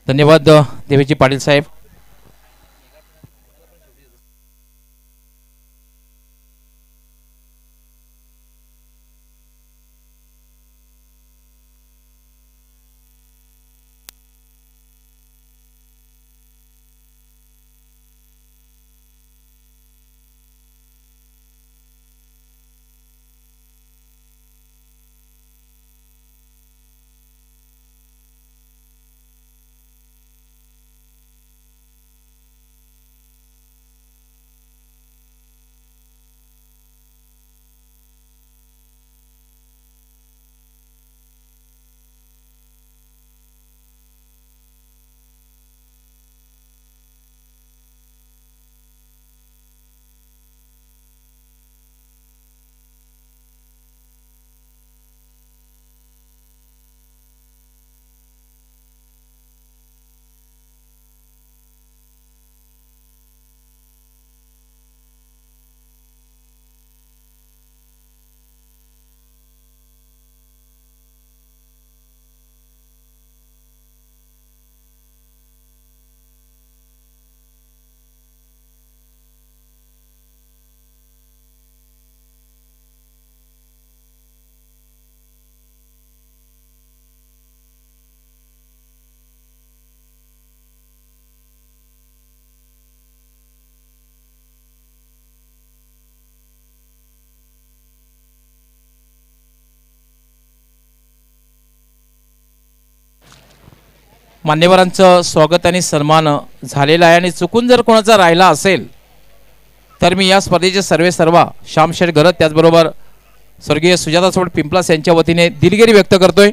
धन्यवाद देवेजी पाटील साहेब. मान्यवरांचं स्वागत आणि सन्मान झालेला आहे आणि चुकून जर कोणाचा राहिला असेल तर मी या स्पर्धेचे सर्वा श्यामशेठ गरत त्याचबरोबर स्वर्गीय सुजाता सोड पिंपलास यांच्या वतीने दिलगिरी व्यक्त करतोय.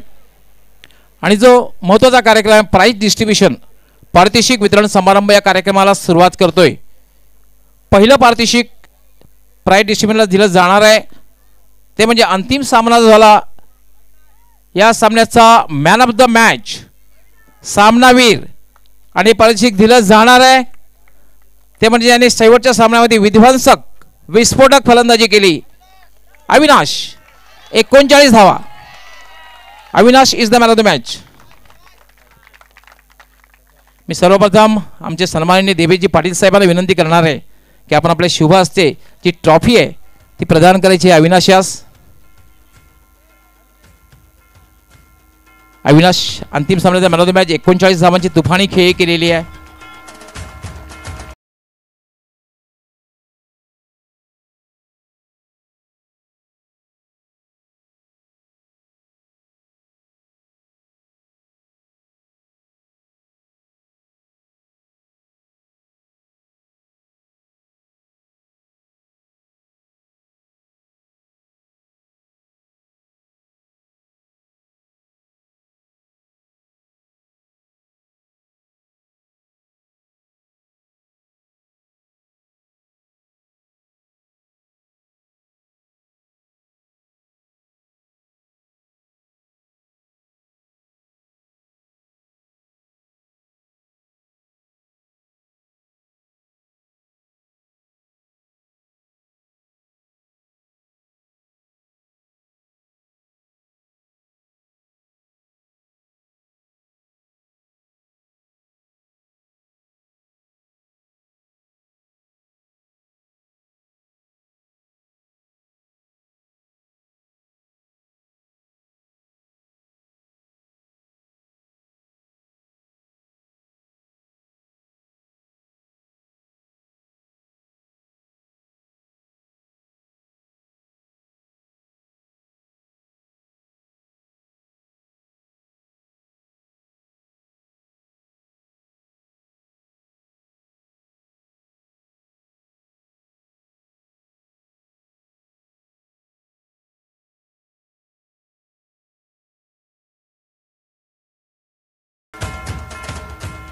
आणि जो महत्त्वाचा कार्यक्रम प्राइज डिस्ट्रीब्युशन पारितोषिक वितरण समारंभ या कार्यक्रमाला सुरुवात करतोय. पहिलं पारितोषिक प्राइज डिस्ट्रीब्युशनला दिलं जाणार आहे ते म्हणजे अंतिम सामना झाला या सामन्याचा मॅन ऑफ द मॅच सामनावीर आणि पारितोषिक दिलं जाणार आहे ते म्हणजे याने शेवटच्या सामन्यामध्ये विध्वंसक विस्फोटक फलंदाजी केली अविनाश 39 धावा. Avinash is the man of the match. मी सर्वप्रथम आमचे सन्माननीय देवेजी पाटील साहेबांना विनंती करणार आहे की आपण आपल्या शुभ हस्ते जी ट्रॉफी आहे ती प्रदान करायची आहे अविनाश यास. अविनाश अंतिम सामन्याचा मॅन ऑफ द मॅच 39 धावांची तुफानी खेळी केलेली आहे.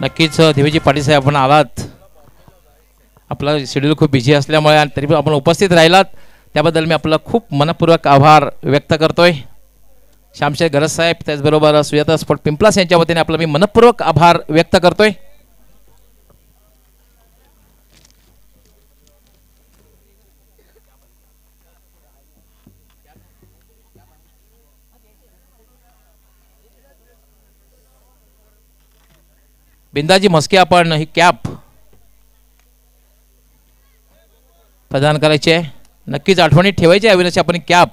नक्कीच देवेजी पाटील साहेब आपण आलात. आपला शेड्यूल खूप बिझी असल्यामुळे आणि तरी पण आपण उपस्थित राहिलात त्याबद्दल मी आपला खूप मनपूर्वक आभार व्यक्त करतोय. श्यामशेठ गरज साहेब त्याचबरोबर सुजाता स्पोर्ट पिंपलास यांच्या वतीने आपला मी मनपूर्वक आभार व्यक्त करतोय. बिंदाजी म्हस्के आपण ही कॅप प्रदान करायची आहे. नक्कीच आठवणीत ठेवायची आहे अविनाश आपण कॅप,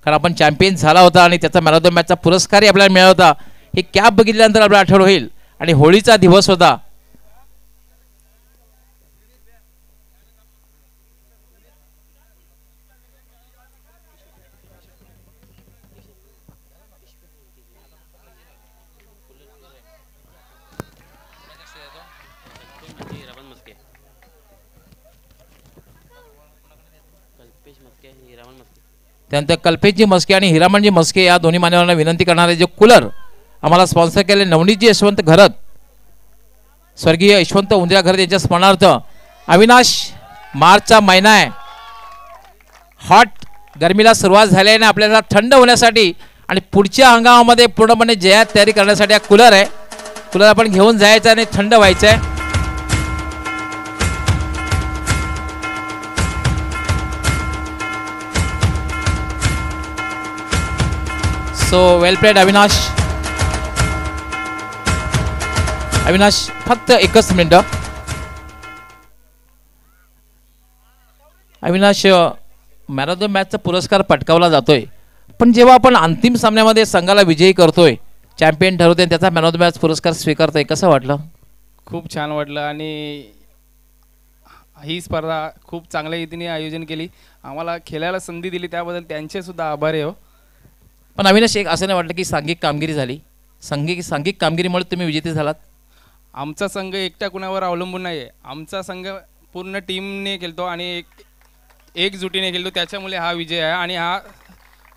कारण आपण चॅम्पियन झाला होता आणि त्याचा मॅन ऑफ द मॅचचा पुरस्कारही आपल्याला मिळाला होता. ही कॅप बघितल्यानंतर आपल्याला आठवण होईल. आणि होळीचा दिवस होता. त्यानंतर कल्पेशजी म्हस्के आणि हिरामणजी म्हस्के या दोन्ही मान्यवरांना विनंती करणारे जे कूलर आम्हाला स्पॉन्सर केले नवनीतजी यशवंत घरत, स्वर्गीय यशवंत उंद्या घरत यांच्या स्मरणार्थ. अविनाश, मार्चचा महिना आहे, हॉट गरमीला सुरुवात झाली आहे. आपल्याला थंड होण्यासाठी आणि पुढच्या हंगामामध्ये पूर्णपणे जयात तयारी करण्यासाठी हा कूलर आहे. कूलर आपण घेऊन जायचं आणि थंड व्हायचं आहे. So well played Avinash. Avinash फक्त एकच minute. Avinash, man of the मॅचचा पुरस्कार पटकावला जातोय, पण जेव्हा आपण अंतिम सामन्यामध्ये संघाला विजयी करतोय, चॅम्पियन ठरवतोय, त्याचा मॅन ऑफ द मॅच पुरस्कार स्वीकारतोय, कसं वाटलं? खूप छान वाटलं. आणि ही स्पर्धा खूप चांगल्या रीतीने आयोजन केली, आम्हाला खेळायला संधी दिली, त्याबद्दल त्यांचे सुद्धा आभार आहे. पण अविनाश, एक असं नाही वाटलं की सांघिक कामगिरी झाली? सांघिक कामगिरीमुळे तुम्ही विजेते झालात? आमचा संघ एकट्या कुणावर अवलंबून नाही आहे. आमचा संघ पूर्ण टीमने खेळतो आणि एकजुटीने खेळतो, त्याच्यामुळे हा विजय आहे. आणि हा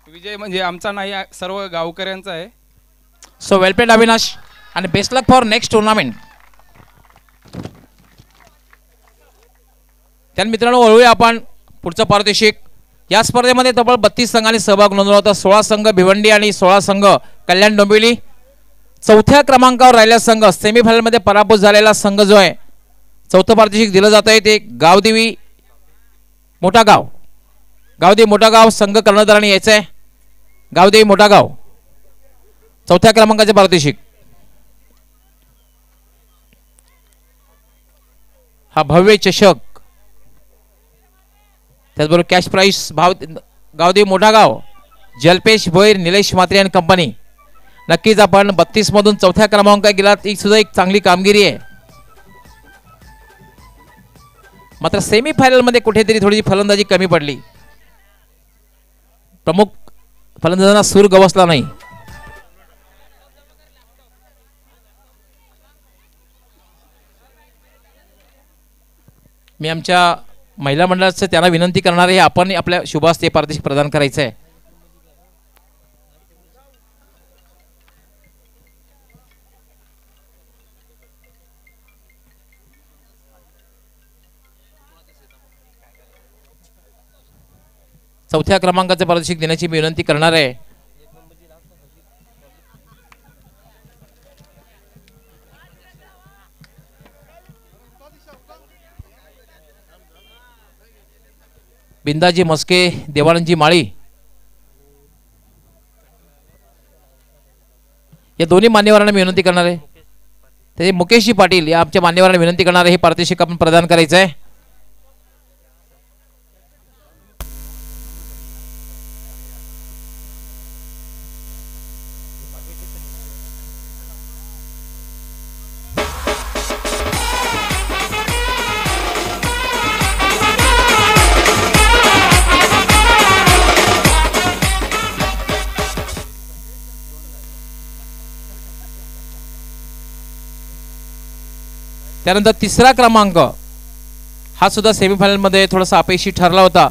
विजय म्हणजे आमचा नाही, सर्व गावकऱ्यांचा आहे. सो वेल प्लेड अविनाश आणि best luck for next tournament. त्या मित्रांनो, वळूया आपण पुढचं पारितोषिक. या स्पर्धेमध्ये तब्बल 32 संघांनी सहभाग नोंदवला होता. 16 संघ भिवंडी आणि 16 संघ कल्याण डोंबिवली. चौथ्या क्रमांकावर राहिलेला संघ, सेमीफायनलमध्ये पराभूत झालेला संघ जो आहे, चौथं पारितोषिक दिलं जात आहे ते गावदेवी मोठागाव. गावदेवी मोठागाव संघ कर्णधाराने यायचं आहे. गावदेवी मोठागाव चौथ्या क्रमांकाचे पारितोषिक. हा भव्य चषक, त्याचबरोबर कॅश प्राइस भाव गावदेवी मोठागाव, जलपेश भोईर, निलेश म्हात्रे आणि कंपनी. नक्कीच आपण 32 मधून चौथ्या क्रमांकावर गेलात, ही सुद्धा एक चांगली कामगिरी आहे. मात्र सेमीफायनल मध्ये कुठेतरी थोडी फलंदाजी कमी पडली, प्रमुख फलंदाजांना सूर गवसला नाही. मी आमच्या महिला मंडळाचं त्यांना विनंती करणार आहे, आपण आपल्या शुभास्ते पारितोषिक प्रदान करायचं आहे. चौथ्या क्रमांकाचे पारितोषिक देण्याची मी विनंती करणार आहे. बिंदाजी म्हस्के, देवानंदजी माळी या दोन्ही मान्यवरांना मी विनंती करणार आहे. ते मुकेशजी पाटील या आमच्या मान्यवरांना विनंती करणार आहे, हे पारितोषिक आपण प्रदान करायचं आहे. त्यानंतर तिसरा क्रमांक हा सुद्धा सेमीफायनल मध्ये थोडासा अपेक्षित ठरला होता.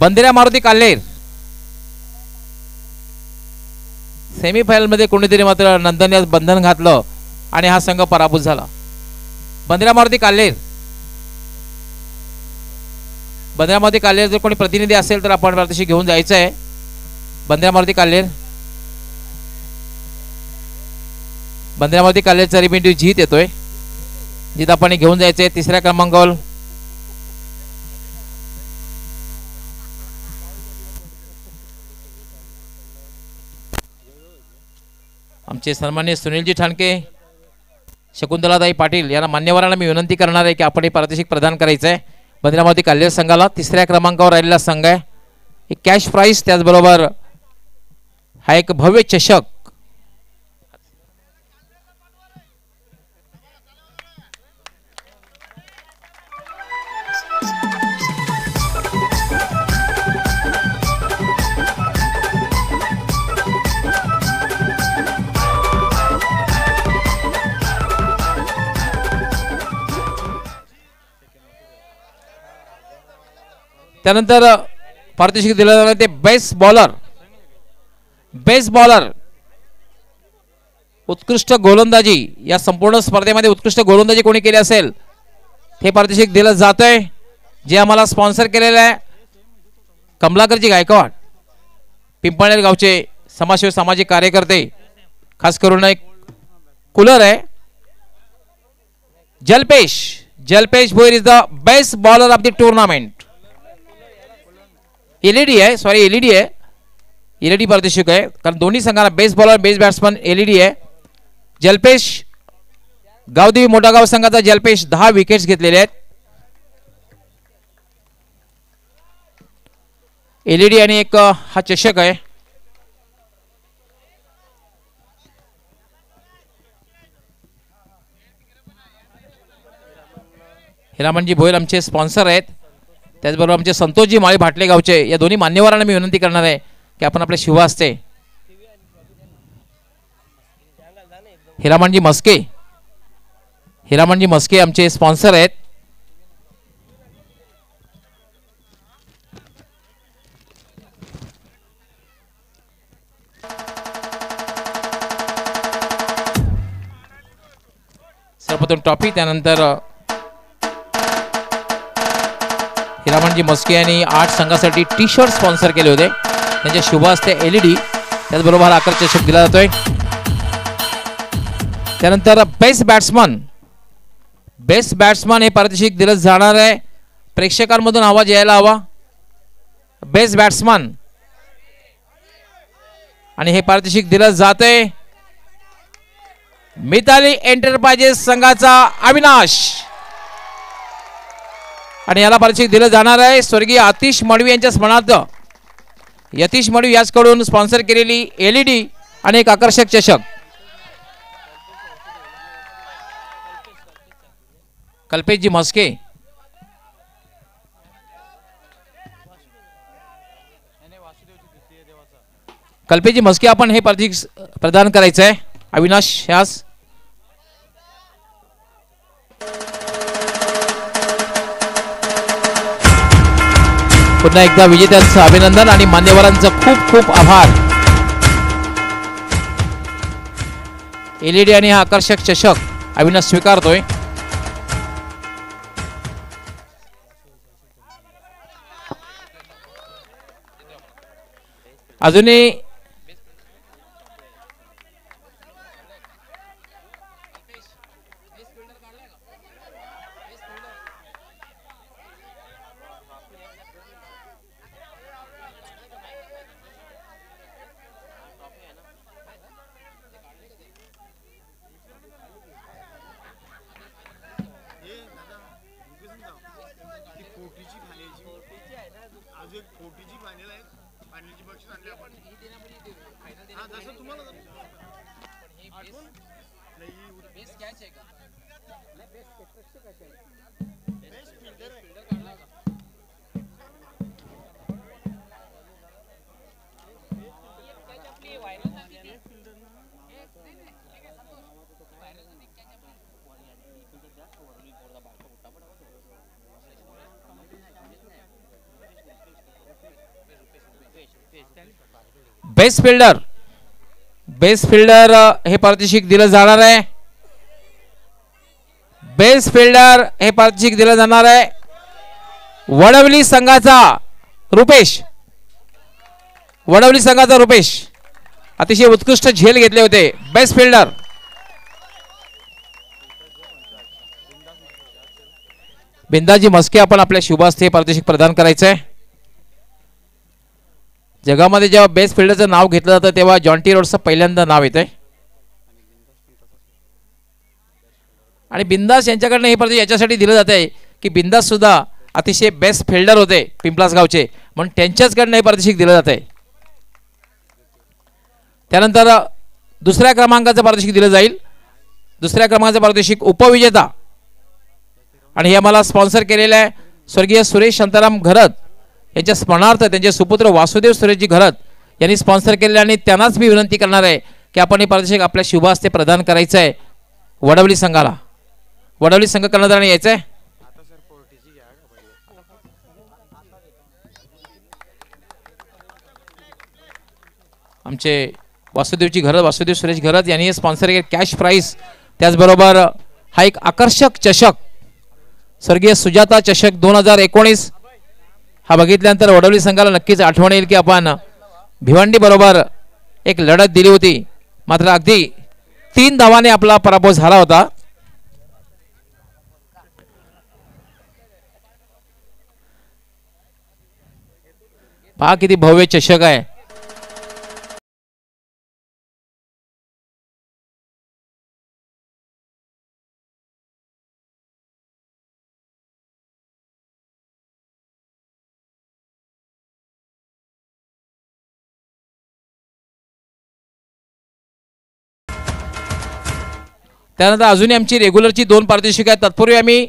बंदेऱ्या मारुती काल्हेर सेमीफायनल मध्ये कोणीतरी मात्र नंदन बंधन घातलं आणि हा संघ पराभूत झाला. बंदेऱ्या मारुती काल्हेर, बंदेऱ्या मारुती काल्हेर जर कोणी प्रतिनिधी असेल तर आपण पारितोषिक घेऊन जायचं आहे. बंदेऱ्या मारुती काल्हेर, बंदेऱ्या मारुती काल्हेरचा रिप्रेझेंटेटिव्ह जीत येतोय, जिथं आपण घेऊन जायचंय तिसऱ्या क्रमांकावर. आमचे सन्माननीय सुनीलजी ठाणके, शकुंतलाताई पाटील यांना मान्यवरांना मी विनंती करणार आहे की आपण हे पारितोषिक प्रदान करायचं आहे. बद्रीनाथ काल्हेर संघाला 3ऱ्या क्रमांकावर राहिलेला संघ आहे. एक कॅश प्राइज त्याचबरोबर हा एक भव्य चषक. त्यानंतर पारितोषिक दिलं जाणार ते बेस्ट बॉलर उत्कृष्ट गोलंदाजी. या संपूर्ण स्पर्धेमध्ये उत्कृष्ट गोलंदाजी कोणी केली असेल हे पारितोषिक दिलं जातंय, जे आम्हाला स्पॉन्सर केलेलं आहे कमलाकरजी गायकवाड, पिंपळनेर गावचे समाजसेवक सामाजिक कार्यकर्ते. खास करून एक कूलर आहे. Jalpesh Bhoir is the best bowler of the tournament. LED आहे, सॉरी एलईडी आहे, एलईडी पारितोषिक आहे कारण दोन्ही संघांना best bowler best batsman LED आहे. जलपेश गावदेवी मोठागाव संघाचा जलपेश 10 विकेट्स घेतलेले आहेत. एलईडी आणि एक हा चषक आहे. हिरामणजी भोयर आमचे स्पॉन्सर आहेत. त्याचबरोबर आमचे संतोषजी माळी भाटले गावचे या दोन्ही मान्यवरांना मी विनंती करणार आहे की आपण आपल्या शुभ हस्ते हिरामणजी मस्के आमचे स्पॉन्सर आहेत. सर्वप्रथम ट्रॉफी, त्यानंतर हिरामणजी मस्के यांनी 8 संघासाठी टी शर्ट स्पॉन्सर केले होते. त्यांच्या शुभ हस्ते एलईडी त्याचबरोबर आकार चषक दिला जातोय. त्यानंतर बेस्ट बॅट्समन हे पारितोषिक दिलं जाणार आहे. प्रेक्षकांमधून आवाज यायला हवा. बेस्ट बॅट्समन आणि हे पारितोषिक दिलं जातंय मिताली एंटरप्राइजेस संघाचा अविनाश आणि याला पारितोषिक दिलं जाणार आहे स्वर्गीय आतिश मडवी यांच्या स्मरणार्थ. यतीश मडवी याचकडून स्पॉन्सर केलेली एलईडी आणि एक आकर्षक चषक. कल्पेशजी मस्के आपण हे पारितोषिक प्रदान करायचं आहे. अविनाश यास पुन्हा एकदा विजेत्यांचं अभिनंदन आणि मान्यवरांचं खूप खूप आभार. एलईडी आणि हा आकर्षक चषक अविनाश स्वीकारतोय. अजूनही बेस्ट फिल्डर हे पारितोषिक दिलं जाणार आहे. बेस्ट फिल्डर हे पारितोषिक दिलं जाणार आहे वडवली संघाचा रुपेश. अतिशय उत्कृष्ट झेल घेतले होते. बेस्ट फिल्डर बिंदाजी मस्के आपण आपल्या शुभ हस्ते पारितोषिक प्रदान करायचं आहे. जगामध्ये जेव्हा बेस्ट फिल्डरचं नाव घेतलं जातं तेव्हा जॉन्टी रोड्सचं पहिल्यांदा नाव येतंय. आणि बिंदास यांच्याकडनं हे पारितोषिक याच्यासाठी दिलं जात आहे की बिंदास सुद्धा अतिशय बेस्ट फिल्डर होते पिंपलास गावचे, म्हणून त्यांच्याचकडनं हे पारितोषिक दिलं जात आहे. त्यानंतर दुसऱ्या क्रमांकाचं पारितोषिक दिलं जाईल. दुसऱ्या क्रमांकाचं पारितोषिक उपविजेता, आणि हे आम्हाला स्पॉन्सर केलेलं आहे स्वर्गीय सुरेश शांताराम घरत यांच्या स्मरणार्थ त्यांचे सुपुत्र वासुदेव सुरेशजी घरत यांनी स्पॉन्सर केलेलं, आणि त्यांनाच मी विनंती करणार आहे की आपण हे पारितोषिक आपल्या शुभ हस्ते प्रदान करायचं आहे वडवली संघाला. वडवली संघ कर्णधाराने यायचं आहे. आमचे वासुदेवजी घरत, वासुदेव सुरेश घरत यांनी स्पॉन्सर केले कॅश प्राइस, त्याचबरोबर हा एक आकर्षक चषक स्वर्गीय सुजाता चषक 2019 हा बघितल्यानंतर वडवली संघाला नक्कीच आठवण येईल की आपण भिवंडी बरोबर एक लढत दिली होती, मात्र अगदी 3 धावाने आपला पराभव झाला होता. पहा किती भव्य चषक आहे. त्यानंतर अजूनही आमची रेग्युलरची 2 पारितोषिक आहेत. तत्पूर्वी आम्ही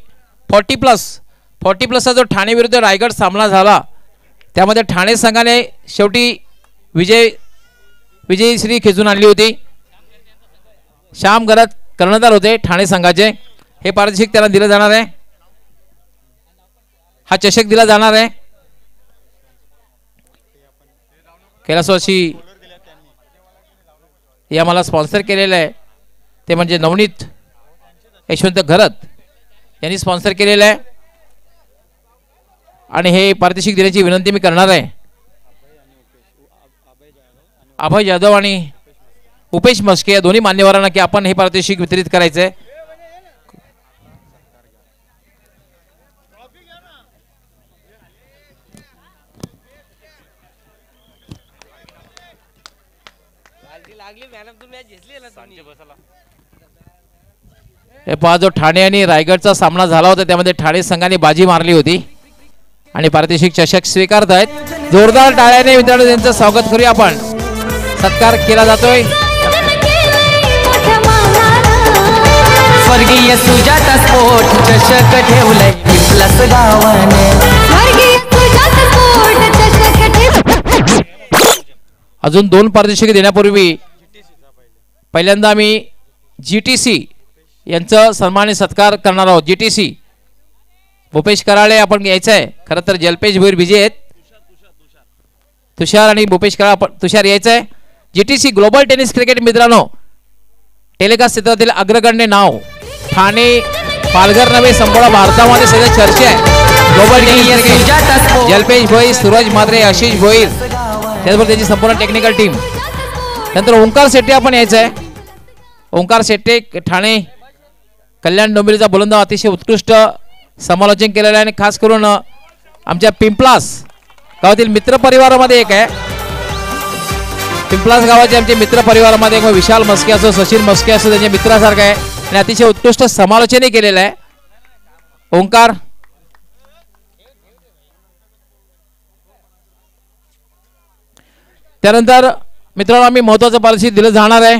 40+चा जो ठाणे विरुद्ध रायगड सामना झाला त्यामध्ये ठाणे संघाने शेवटी विजयश्री खेचून आणली होती. श्याम घरत कर्णधार होते ठाणे संघाचे. हे पारितोषिक त्यांना दिलं जाणार आहे, हा चषक दिला जाणार आहे. कैलासवासी हे आम्हाला स्पॉन्सर केलेलं आहे, ते म्हणजे नवनीत यशवंत घरत यांनी स्पॉन्सर केलेलं आहे, आणि हे पारितोषिक देण्याची विनंती मी करणार आहे. अभय जाधव आणि उपेश मस्के या दोन्ही मान्यवरांना की आपण हे पारितोषिक वितरित करायचं आहे. हे पहा, जो ठाणे आणि रायगडचा सामना झाला होता त्यामध्ये ठाणे संघाने बाजी मारली होती आणि पारितोषिक चषक स्वीकारत आहेत. जोरदार टाळ्याने मित्रांनो त्यांचं स्वागत करूया आपण. सत्कार केला जातोय. स्वर्गीय सुजाता स्पोर्ट चषक ठेवलंय पिंपलास गावाने. अजून 2 पारितोषिके देण्यापूर्वी पहिल्यांदा आम्ही GTC यांचं सन्मान सत्कार करणार आहोत. GTC भूपेश कराळे आपण यायचं आहे. खरं तर जलपेश भोईर विजय आहेत. तुषार आणि भूपेश कराळे, तुषार यायचं आहे. GTC ग्लोबल टेनिस क्रिकेट मित्रांनो, टेलिकास्ट क्षेत्रातील अग्रगण्य नाव. ठाणे, पालघर नव्हे संपूर्ण भारतामध्ये सध्या चर्चा आहे. Global tennis cricket Jalpesh Bhoir, Suraj Mhatre, Ashish Bhoir, त्याचबरोबर त्याची संपूर्ण टेक्निकल टीम. नंतर ओंकार शेट्टे आपण यायचं आहे. ओंकार शेट्टे ठाणे कल्याण डोंबिवलीचा गोलंदाज, अतिशय उत्कृष्ट समालोचन केलेलं आहे आणि खास करून आमच्या पिंपलास गावातील मित्र परिवारामध्ये एक आहे. पिंपलास गावाचे आमचे मित्र परिवारामध्ये एक विशाल मस्के असो, सचिन मस्के असो, त्यांच्या मित्रासारखं आहे आणि अतिशय उत्कृष्ट समालोचनही केलेलं आहे ओंकार. त्यानंतर मित्रांनो आम्ही महत्वाचं पारितोषिक दिलं जाणार आहे,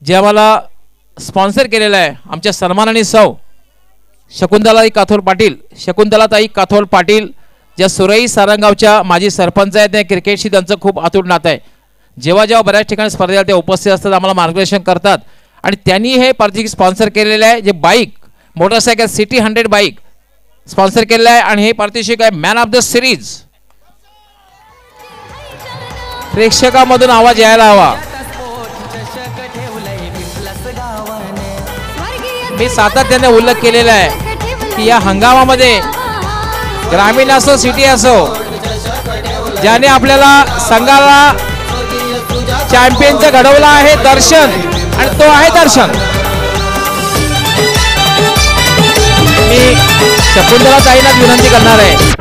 जे आम्हाला स्पॉन्सर केलेलं आहे आमच्या सन्माननीय सौ शकुंतलाताई काथोल पाटील. शकुंतलाताई काथोल पाटील ज्या सुरई सारंगावच्या माजी सरपंच आहेत, त्या क्रिकेटशी त्यांचं खूप अतूट नातं आहे. जेव्हा जेव्हा बऱ्याच ठिकाणी स्पर्धेला ते उपस्थित असतात, आम्हाला मार्गदर्शन करतात, आणि त्यांनी हे पारितोषिक स्पॉन्सर केलेलं आहे, जे bike motorcycle city 100 bike sponsor केलेलं आहे. आणि हे पारितोषिक आहे मॅन ऑफ द सिरीज. प्रेक्षकामधून आवाज यायला हवा. मी सातत्याने उल्लेख केलेला आहे की या हंगामामध्ये ग्रामीण असो सिटी असो, ज्याने आपल्याला संघाला चॅम्पियनचं घडवलं आहे दर्शन, आणि तो आहे दर्शन. मी शकुंतलाताईंना विनंती करणार आहे,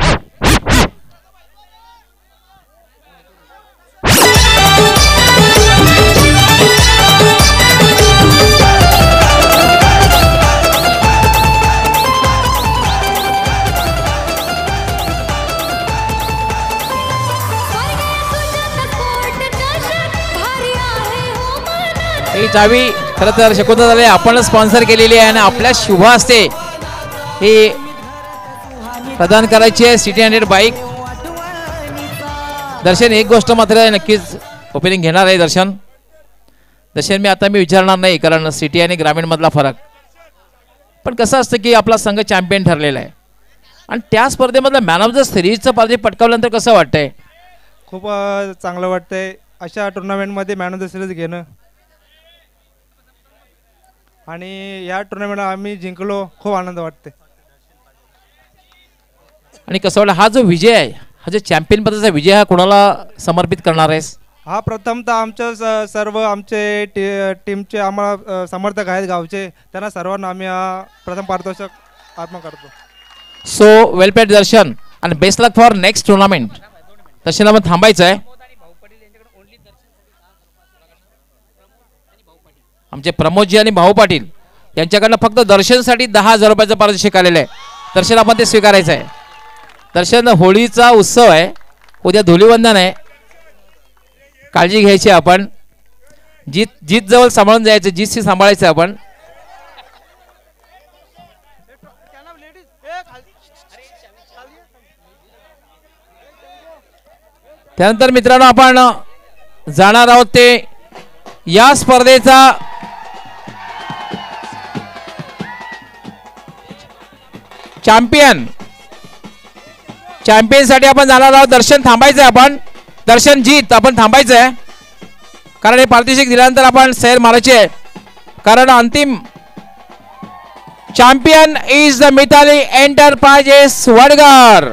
ही चावी खरं तर शकुंतला आपण स्पॉन्सर केलेली आहे आणि आपल्या शुभ हस्ते ही प्रदान करायची आहे सिटी 100 बाईक. दर्शन एक गोष्ट मात्र नक्कीच ओपनिंग घेणार आहे दर्शन. मी आता विचारणार नाही कारण सिटी आणि ग्रामीण मधला फरक. पण कसं असतं की आपला संघ चॅम्पियन ठरलेला आहे आणि त्या स्पर्धेमधला मॅन ऑफ द सिरीजचं पारदे पटकावल्यानंतर कसं वाटतंय? खूप चांगलं वाटतंय अशा टुर्नामेंटमध्ये मॅन ऑफ द सिरीज घेणं आणि या टुर्नामेंटला आम्ही जिंकलो, खूप आनंद वाटते. आणि कसं वाटलं हा जो विजय आहे, हा जो चॅम्पियन पदाचा विजय हा कोणाला समर्पित करणार आहेस? हा प्रथमतः आमच्या सर्व आमचे टीमचे आम्हाला समर्थक आहेत गावचे, त्यांना सर्वांना आम्ही प्रथम पारितोषिक अर्पण करतो. सो वेल प्लेड दर्शन आणि best luck for next tournament. दर्शनला पण थांबायचं आहे. आमचे प्रमोदजी आणि भाऊ पाटील यांच्याकडनं फक्त दर्शनसाठी 10,000 रुपयाचं पारितोषिक आलेलं आहे. दर्शन आपण ते स्वीकारायचं आहे. दर्शन होळीचा उत्सव आहे, उद्या धुलीवंदन आहे, काळजी घ्यायची आपण. जीत जवळ सांभाळून जायचं, जीतशी सांभाळायचं आपण. त्यानंतर मित्रांनो आपण जाणार आहोत ते या स्पर्धेचा चॅम्पियन साठी आपण जाणार आहोत. दर्शन थांबायचंय आपण. दर्शन जीत आपण थांबायचंय कारण हे पारितोषिक दिल्यानंतर आपण सैर मारायची आहे. कारण अंतिम champion is the Mitali enterprises Vadgar.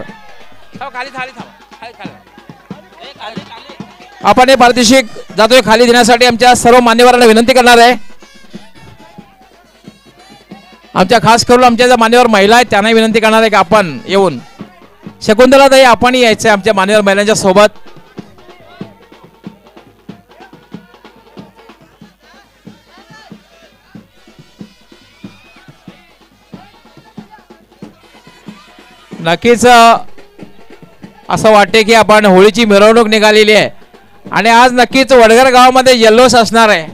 आपण हे पारितोषिक जातोय खाली देण्यासाठी. आमच्या सर्व मान्यवरांना विनंती करणार आहे. आमच्या खास करून आमच्या ज्या मान्यवर महिला आहेत त्यांना विनंती करणार आहे की आपण येऊन शकुंतलाताई आपण यायचं आमच्या मान्यवर महिलांच्या सोबत. नक्कीच असं वाटते की आपण होळीची मिरवणूक निघालेली आहे आणि आज नक्कीच वडगर गावामध्ये जल्लोष असणार आहे.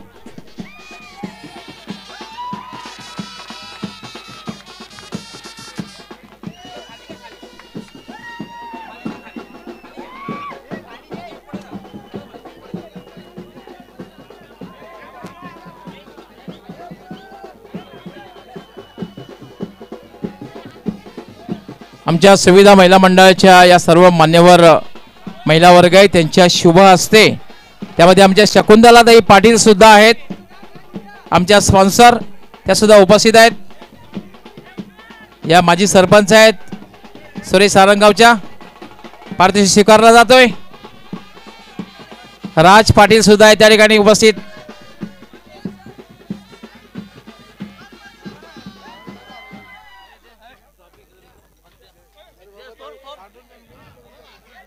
आमच्या सुविधा महिला मंडळाच्या या सर्व मान्यवर महिला वर्ग आहे त्यांच्या शुभ हस्ते त्यामध्ये आमच्या शकुंतलाताई पाटील सुद्धा आहेत. आमच्या स्पॉन्सर त्या सुद्धा उपस्थित आहेत. या माजी सरपंच आहेत सुरेश सारंगावच्या. पारितोषिक स्वीकारला जातोय. राज पाटील सुद्धा आहेत त्या ठिकाणी उपस्थित.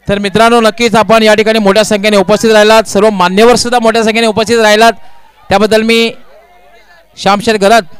तर मित्रांनो नक्कीच आपण या ठिकाणी मोठ्या संख्येने उपस्थित राहिलात. सर्व मान्यवर सुद्धा मोठ्या संख्येने उपस्थित राहिलात त्याबद्दल मी श्यामशेर गरत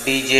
DJ